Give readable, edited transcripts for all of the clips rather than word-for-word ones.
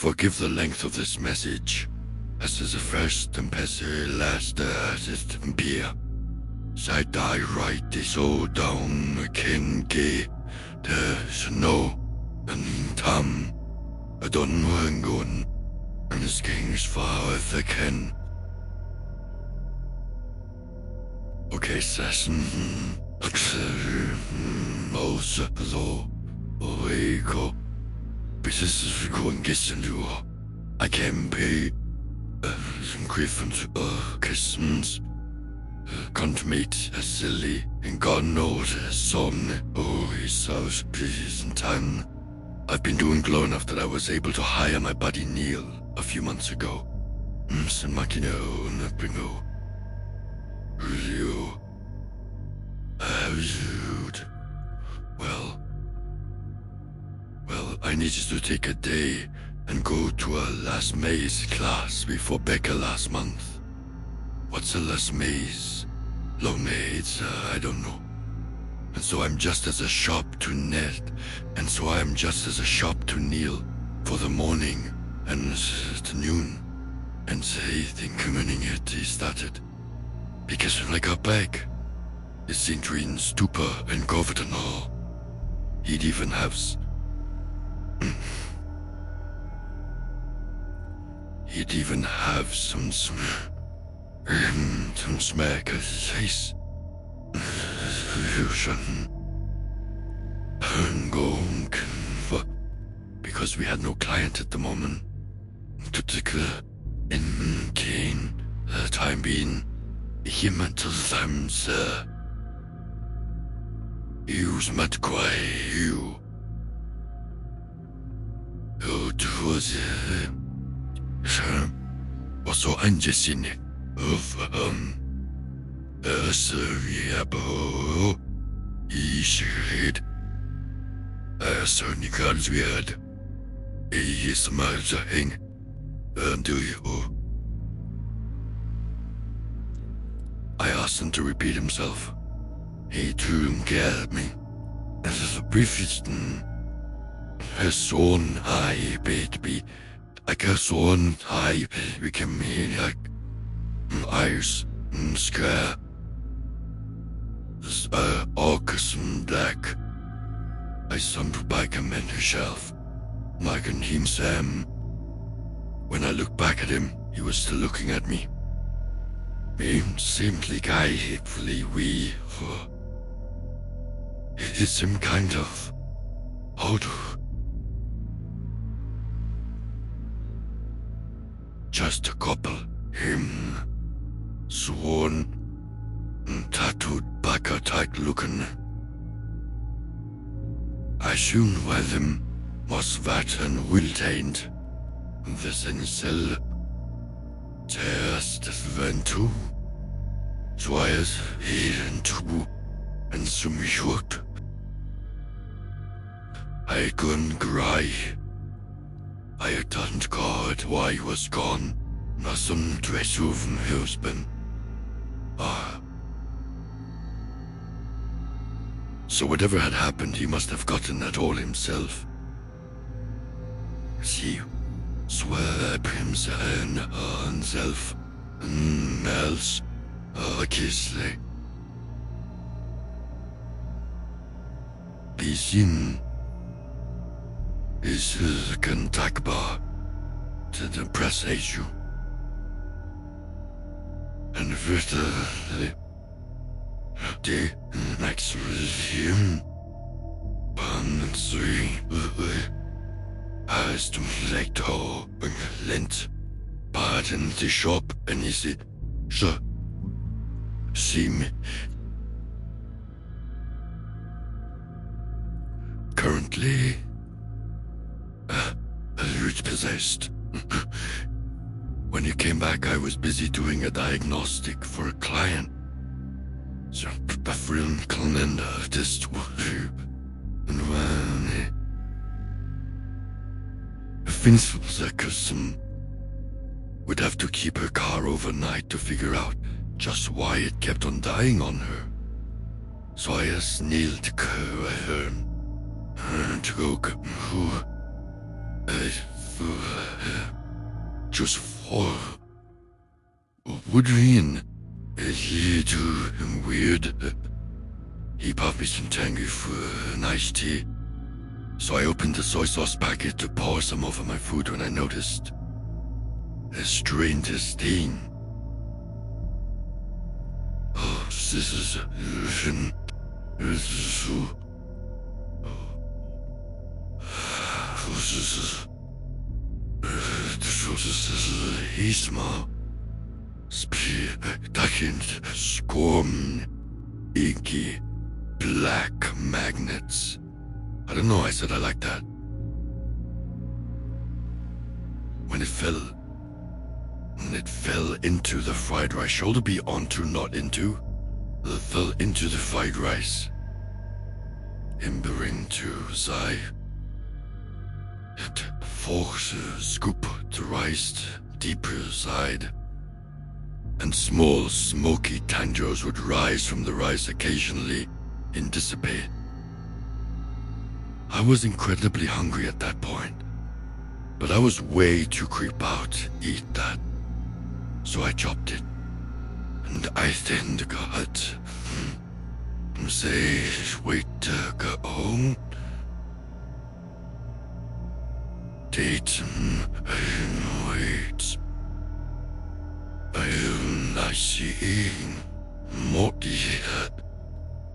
Forgive the length of this message. As is the first and last beer. I die right is so down can ge the snow and tam I don't know and going and his king's far as I can. Okay, session also go business is going guessing you. I can pay Griffins Christmas can't meet as silly and God knows a son. Oh, he's so busy in time. I've been doing low enough that I was able to hire my buddy Neil a few months ago. San Makino Napingo. You. Well, I needed to take a day and go to a last maze class before Becca last month. What's a last maze? Low maze, I don't know. And so I'm just as a shop to Ned, and so I'm just as a shop to Neil for the morning and the noon. And I think morning it started. Because when I got back, it seemed to be in stupor and covered and all. He'd even have some smack as his face. Because we had no client at the moment. To take in Kane, the time being, he meant to them, sir. Use mat quay you. It was so angesine of Yabo. He said, Sonical's weird. He smiles a hang. Do you? I asked him to repeat himself. He too at me. As a briefest his son I baby. I guess on I became like eyes scare. August black. I stumbled back a man shelf. Like an him Sam. When I looked back at him, he was still looking at me. It seemed like I hopefully we it's some kind of odd. Just a couple, him, sworn, tattooed back a tight looking. I soon while them was vat and will-tained. This in cell. Test went to. Twice here and two, and some short. I couldn't cry. I thanked God why he was gone. Not some dress of my husband. So whatever had happened, he must have gotten that all himself. He swept himself and else kissly. Bisin is a contact bar to the press issue. And with the next regime, and three, as to like to lent, pardon the shop, and he said, so, see me. Currently, possessed. When you came back, I was busy doing a diagnostic for a client. So, a friend calendar this and when Fin's custom would have to keep her car overnight to figure out just why it kept on dying on her. So I asked Neil to go to go just for Woodrin. He too weird. He bought me some tangy for an iced tea. So I opened the soy sauce packet to pour some over my food when I noticed a strangest thing. Oh, this is Isma Spidakint Squam Inky Black Magnets. I don't know, I said I like that. When it fell into the fried rice, shoulder be onto, not into. It fell into the fried rice. Imbering to Zai. It forks scoop the rice deeper side. And small smoky tangos would rise from the rice occasionally and dissipate. I was incredibly hungry at that point, but I was way too creep out eat that. So I chopped it, and I thinned got say wait to go home. Date wait. I see Morty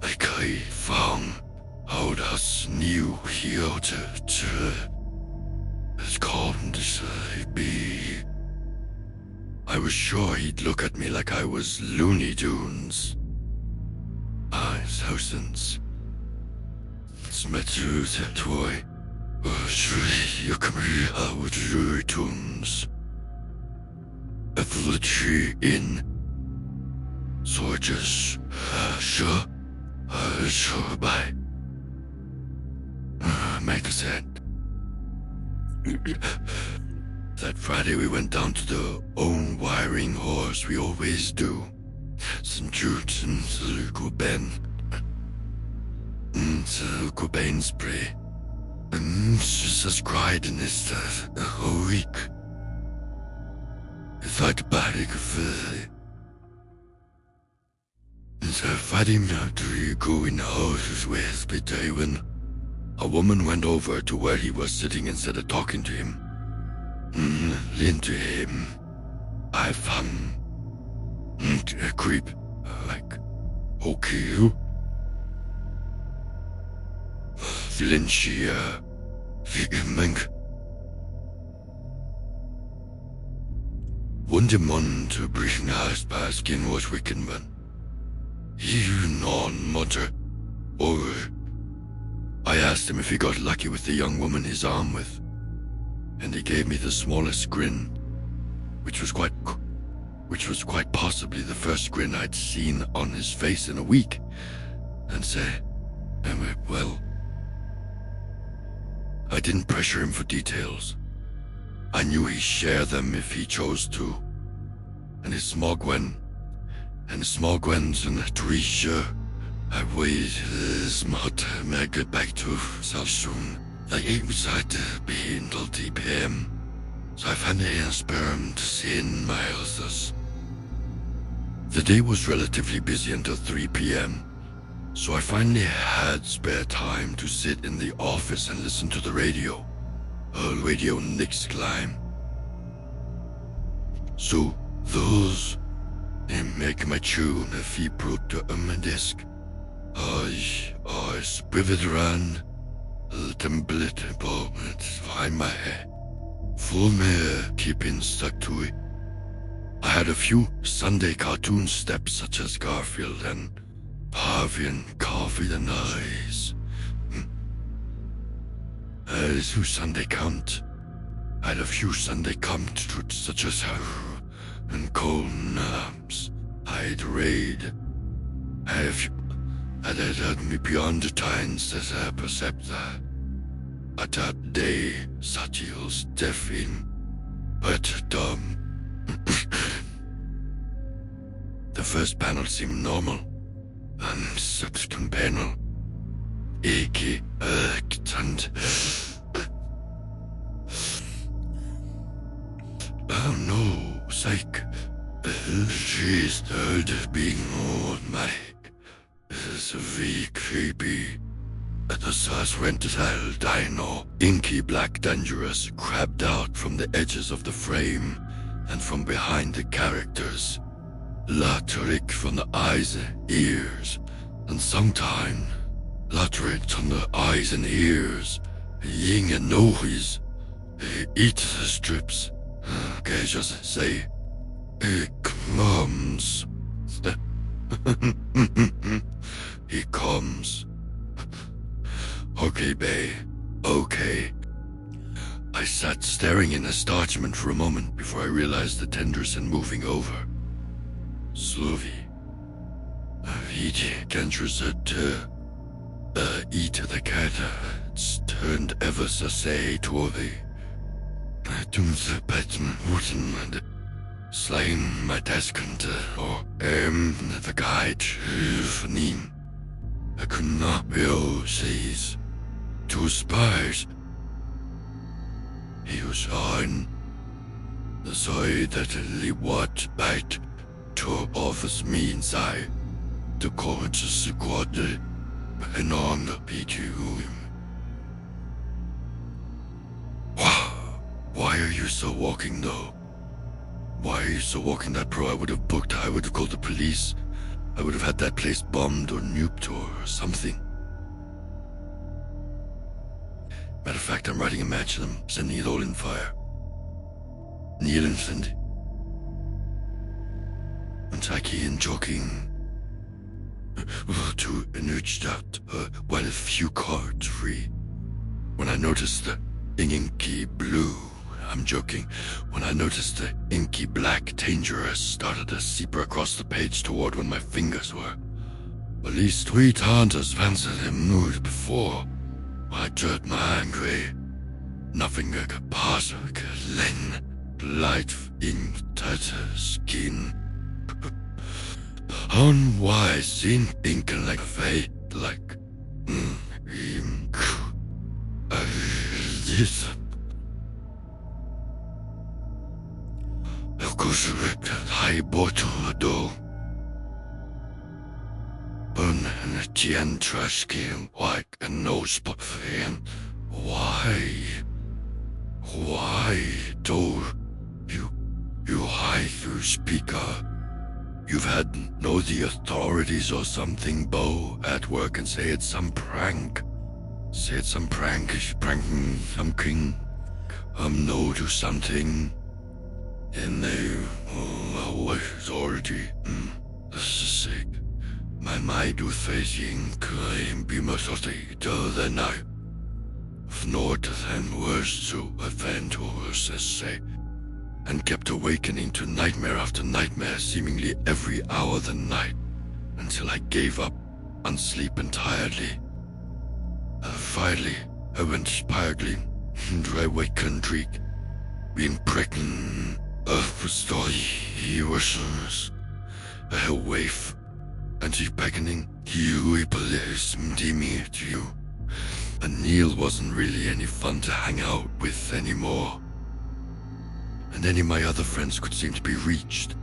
I found out us new here to it's called be. I was sure he'd look at me like I was Looney Tunes. Thousands. Smetru toy. You come here with Looney Tunes. Evolution in. So I just sure bye. Make sense. That Friday we went down to the own wiring horse we always do. St. Jude's and Luke Ben. Luke Ben spray. Jesus cried in this a whole week. If I'd bad for so Friday night we go in the house with Peter when a woman went over to where he was sitting instead of talking to him. Leaned to him. I found a creep. Like, okay. Feeling she, Mink. Wundermann to bring us baskin was wicked man. You non-mutter. Or I asked him if he got lucky with the young woman his arm with. And he gave me the smallest grin, which was quite possibly the first grin I'd seen on his face in a week, and say, well, I didn't pressure him for details. I knew he'd share them if he chose to, and his small Gwens and Trisha, I waited smart, may I get back to South soon. I ain't beside to be until deep PM, so I found a sperm to send my others. The day was relatively busy until 3 PM, so I finally had spare time to sit in the office and listen to the radio. Radio Nick's climb. So those they make my tune if he broke to my desk. I spivet around. Template moment behind my head. Full mare keeping stuck to it. I had a few Sunday cartoon steps such as Garfield and Harvey and Coffee and Eyes. Who Sunday count? I had a few Sunday truths such as and cold naps. I'd raid. I'd had me beyond the times that I percept that. At that day, Satiel's deaf in, but dumb. The first panel seemed normal, and subsequent panel, achy, and Oh no, psych. She's third being on my. This is very creepy. The suspental dino, inky black dangerous, crabbed out from the edges of the frame and from behind the characters. Lateric from the eyes, ears, and sometime lateric on the eyes and ears. Ying and nose. Eat the strips. Okay, just say, it comes. He comes. Okay, bae. Okay. I sat staring in astonishment for a moment before I realized the Tenderson moving over. Slovi. Vidi Gentrusat. Eat the cat. It's turned ever so say to the. The Batman wooden slain my desk and or the guide for Nim. I could not be sees. Two spies. He was on the side that what bite to office me inside the court squad and on the PQ. Why are you so walking though? Why are you so walking that pro? I would have booked, I would have called the police. I would have had that place bombed or nuked or something. Matter of fact, I'm writing a match to them, sending it all in fire. Neil and Cindy. And Taki and joking. To enriched out while a few cards free. When I noticed the inky blue, I'm joking, when I noticed the inky black dangerous started to seep across the page toward when my fingers were. At least 3 times as fancy them moved before. I turned my angry. Nothing could possibly lend light in tighter skin. Unwise in ink like fate like this. Of course, ripped high bottle door. Burn and a gin trash can like a nose spot for him. Why do you hide your speaker? You've had know the authorities or something, Bo, at work and say it's some prank. Say it's some prank, pranking something. No to something. And they, authority. This is sick. My mind was facing claim be much of the than I. Nor than worse to offend or say. And kept awakening to nightmare after nightmare seemingly every hour of the night, until I gave up on sleep entirely. Finally, I went spiredly, dry white country, being pregnant of story he was a waif, and he beckoning you police me to you. And Neil wasn't really any fun to hang out with anymore. And any of my other friends could seem to be reached.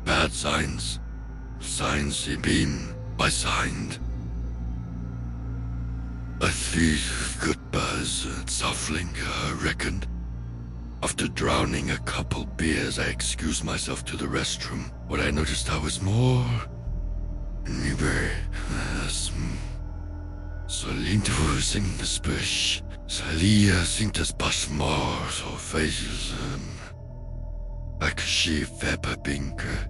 Bad signs. Signs he been by signed. I feel good buzz and suffering, I reckoned. After drowning a couple beers, I excused myself to the restroom, where I noticed I was more... Solinto sing the spush. Salia sing das Basmar, so faces, like she Pepperbinker.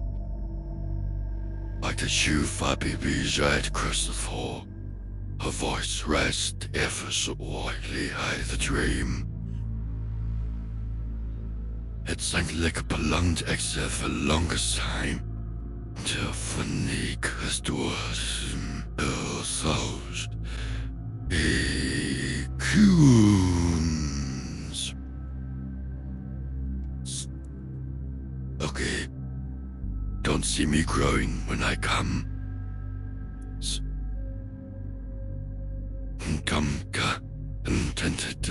Like the shoe Fabi bees right across the floor. Her voice rasped ever so lightly high the dream. It sank like a prolonged exhale for the longest time. Till Fanique has doors souls. Coons. Okay. Don't see me growing when I come. Intended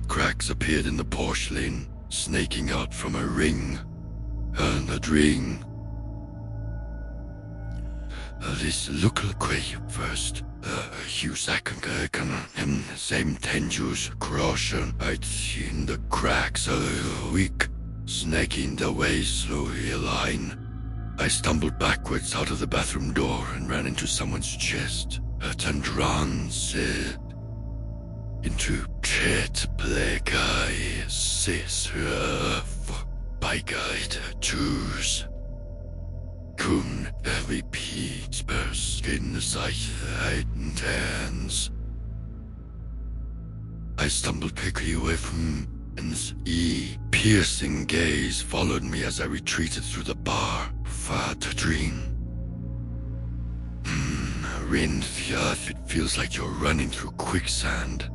cracks appeared in the porcelain, snaking out from a ring and a ring. This look quick first. Hugh second kan same tenjus crushen in the cracks weak, snaking the way slowly a line. I stumbled backwards out of the bathroom door and ran into someone's chest. And ran said into chat black eye sis by guide choose. Kun repeat burst in the sight and hands. I stumbled quickly away from his piercing gaze followed me as I retreated through the bar. Fat dream. It feels like you're running through quicksand.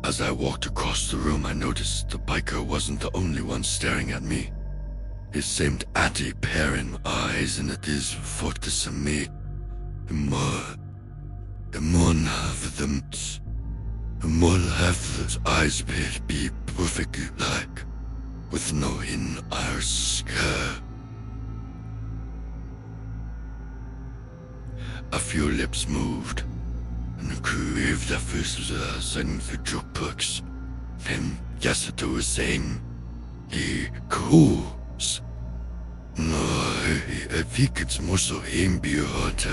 As I walked across the room, I noticed the biker wasn't the only one staring at me. It seemed anti-parent eyes, and it is for this me. The more have them, the more have those eyes be perfectly like, with no in our scare. A few lips moved, and a curved faces and the jukebox. Him, yes, it was saying, he cools. No, I think it's more so him beyond,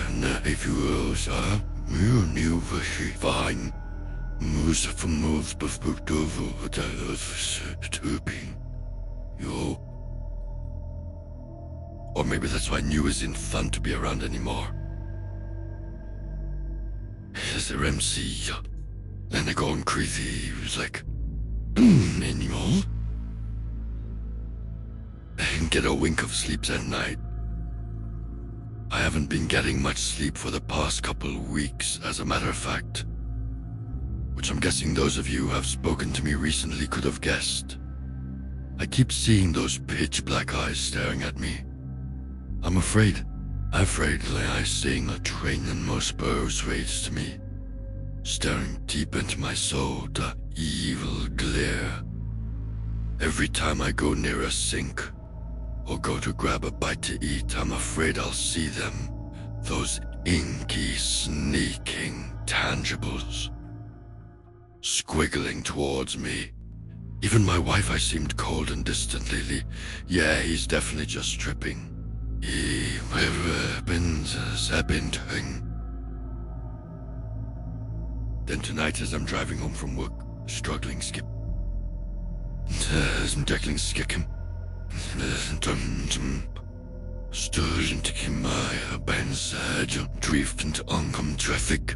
if you will, sir. You knew fine. Moves for moves, but booked over the stooping. Yo. Or maybe that's why New isn't fun to be around anymore. As their MC, then they're going crazy. He was like, anymore? And get a wink of sleep at night. I haven't been getting much sleep for the past couple weeks, as a matter of fact. Which I'm guessing those of you who have spoken to me recently could have guessed. I keep seeing those pitch black eyes staring at me. I'm afraid like I seeing a train and more spurs raised to me, staring deep into my soul, the evil glare. Every time I go near a sink, or go to grab a bite to eat, I'm afraid I'll see them, those inky, sneaking tangibles, squiggling towards me. Even my Wi-Fi seemed cold and distant lately. Yeah, he's definitely just tripping. Then tonight as I'm driving home from work, struggling skip. Struggling skicking. Sturgeon to my bands, drift into oncoming traffic.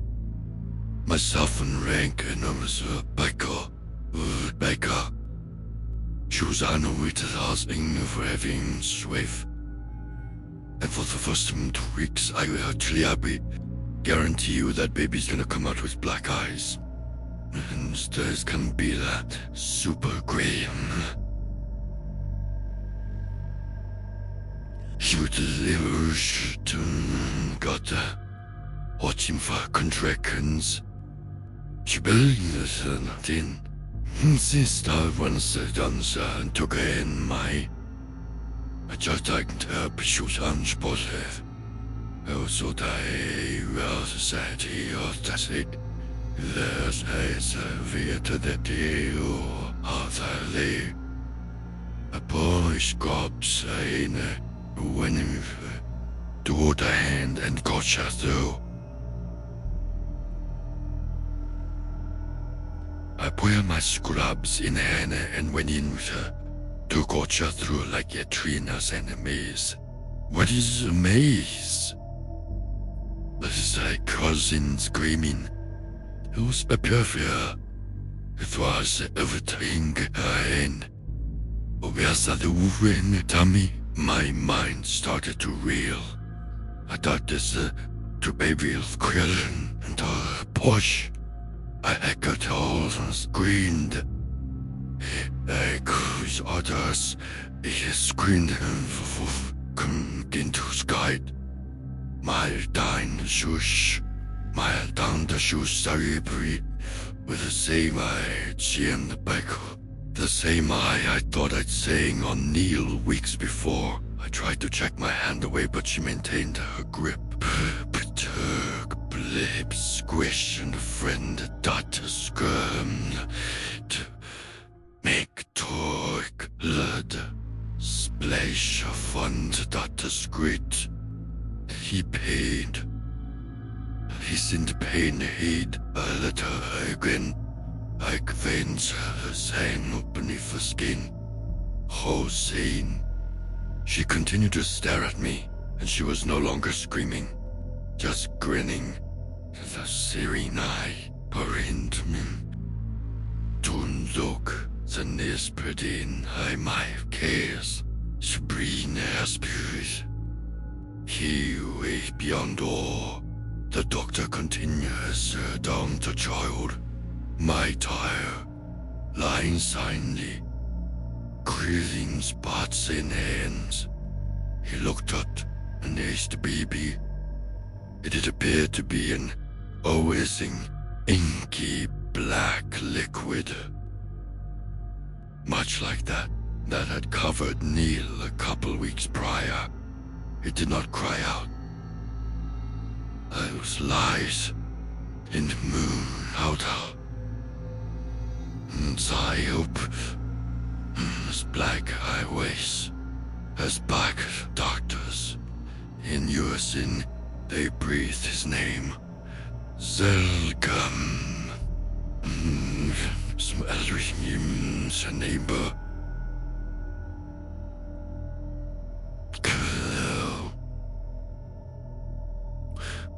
Myself and rank and I was a biker. Choose I know it as for having swift. And for the first 2 weeks, I guarantee you that baby's gonna come out with black eyes. And there's gonna be that super gray. He would deliver to got watching for contractions. She believes in. Since I once done so and took her in my. I just liked her shoes on spotted. Also, I was society of that's it. There's a severe to the deal of the lay. A boy scrubs in when to the hand and gotcha through. I put my scrubs in hand and went in with her. To gotcha through like a trainers and a maze. What is a maze? It's like cousin screaming. It was a perfect. It was everything and where's the when tummy? My mind started to reel. I thought this to baby of question and push. I echoed all and screamed. His others, he screamed come into sky. My down the shush, my down the shush cerebri with the same eye and the back. The same eye I thought I'd saying on Neil weeks before. I tried to check my hand away, but she maintained her grip. Perturg, blip, squish, and friend dot skirm. Make torque, lud, splash, fund dot skrit. He paid. He sind pain heed, a letter again. I veins sang beneath the skin. Hossein. She continued to stare at me, and she was no longer screaming, just grinning. The serene eye, orind min. Tun look, the nisperdin, I my case. Sabrina spirit. He way beyond all. The doctor continues down the child. My tire, lying silently, creasing spots in hands. He looked at and asked the baby. It had appeared to be an oozing, inky black liquid. Much like that had covered Neil a couple weeks prior. It did not cry out. I was lies in the moon out. And I hope as black highways, as black doctors. In unison, they breathed his name. Zelgam. Some Eldritch neighbor.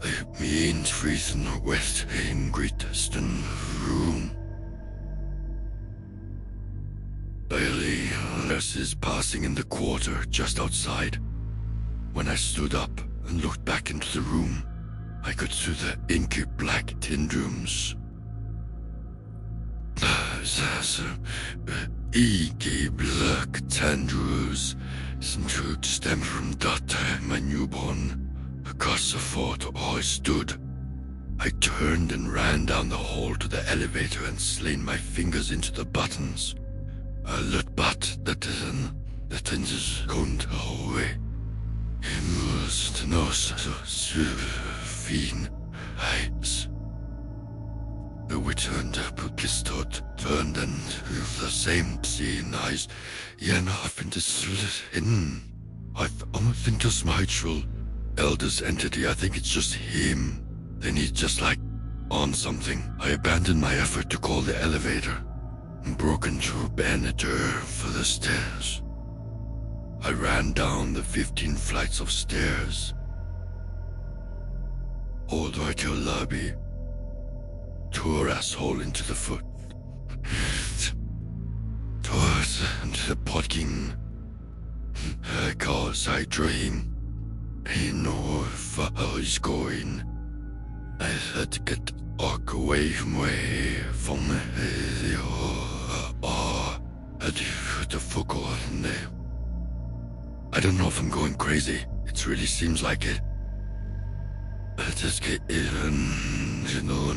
It means freezing west in greatest room. Barely nurses passing in the quarter just outside. When I stood up and looked back into the room, I could see the inky black tin rooms. Inky black tendrils, some truth stem from that my newborn. Across the fort, I stood. I turned and ran down the hall to the elevator and slain my fingers into the buttons. I looked back the things couldn't away. It was no so fin heights. The witch turned up, kissed out, turned and the same seeing eyes. Yen off into hidden. I think just my actual eldest entity. I think it's just him. Then he's just like on something. I abandoned my effort to call the elevator and broke into a banister for the stairs. I ran down the 15 flights of stairs, all the way to a lobby, tore asshole into the foot, towards into the parking. Cause I dream. I know if I was going. I had to get away from the focal. I don't know if I'm going crazy. It really seems like it. I just get even, you know,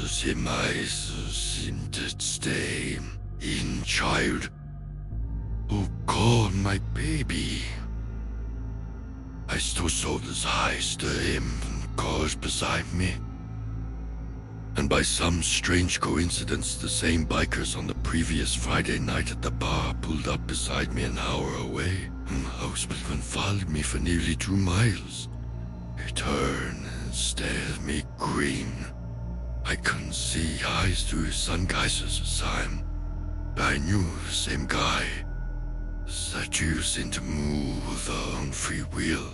she might seem to stay in child. Oh God, my baby. I still saw his eyes to him and cars beside me. And by some strange coincidence, the same bikers on the previous Friday night at the bar pulled up beside me an hour away. And the houseman followed me for nearly 2 miles. He turned and stared at me green. I couldn't see eyes through his sunglasses as time, but I knew the same guy. That used to move on free will.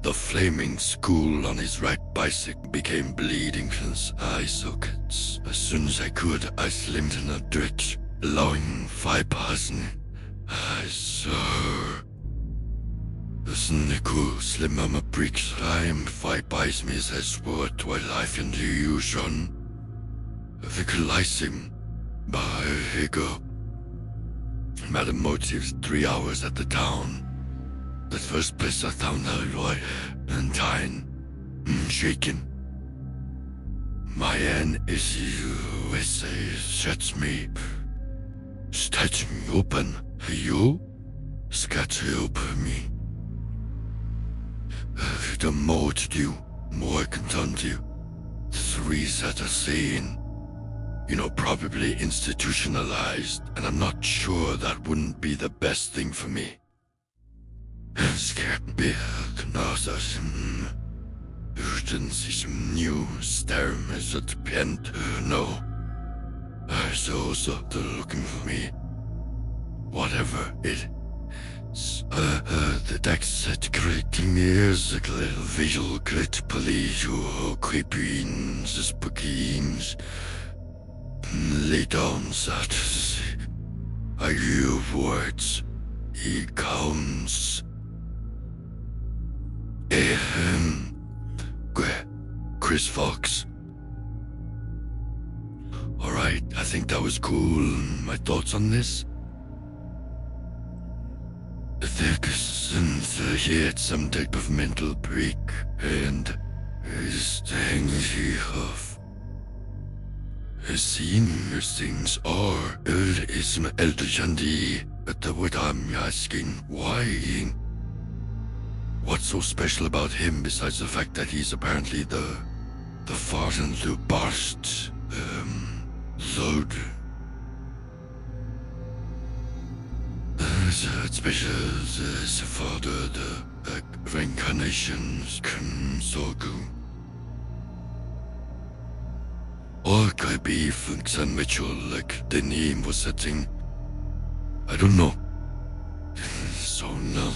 The flaming skull on his right bicycle became bleeding from his eye sockets. As soon as I could, I slimmed in a ditch, allowing 5 passing. I saw the snickle slim on my bricks. I'm 5 bites me as I swore to a life in the illusion. Vicalizing by ego. Madam Motives 3 hours at the town. The first place I found Alloy and Tyne, shaken. My an issue sets me open. You scatter me. The more to do, more I can turn to. The threes that are saying, probably institutionalized, and I'm not sure that wouldn't be the best thing for me. New sterm is at pent, no. So they're looking for me. Whatever it is. The text said creating ears, a little visual grit police, creepings, spookings. Lay down that. I hear words. He counts. Chris Fox. Alright, I think that was cool. My thoughts on this? He had some type of mental break, and his things he have seen things are Eldjandi. But what I'm asking, why? What's so special about him besides the fact that he's apparently the Farden to burst load? Special for the reincarnations can so go. Or could be function ritual like the name was setting. I don't know. So now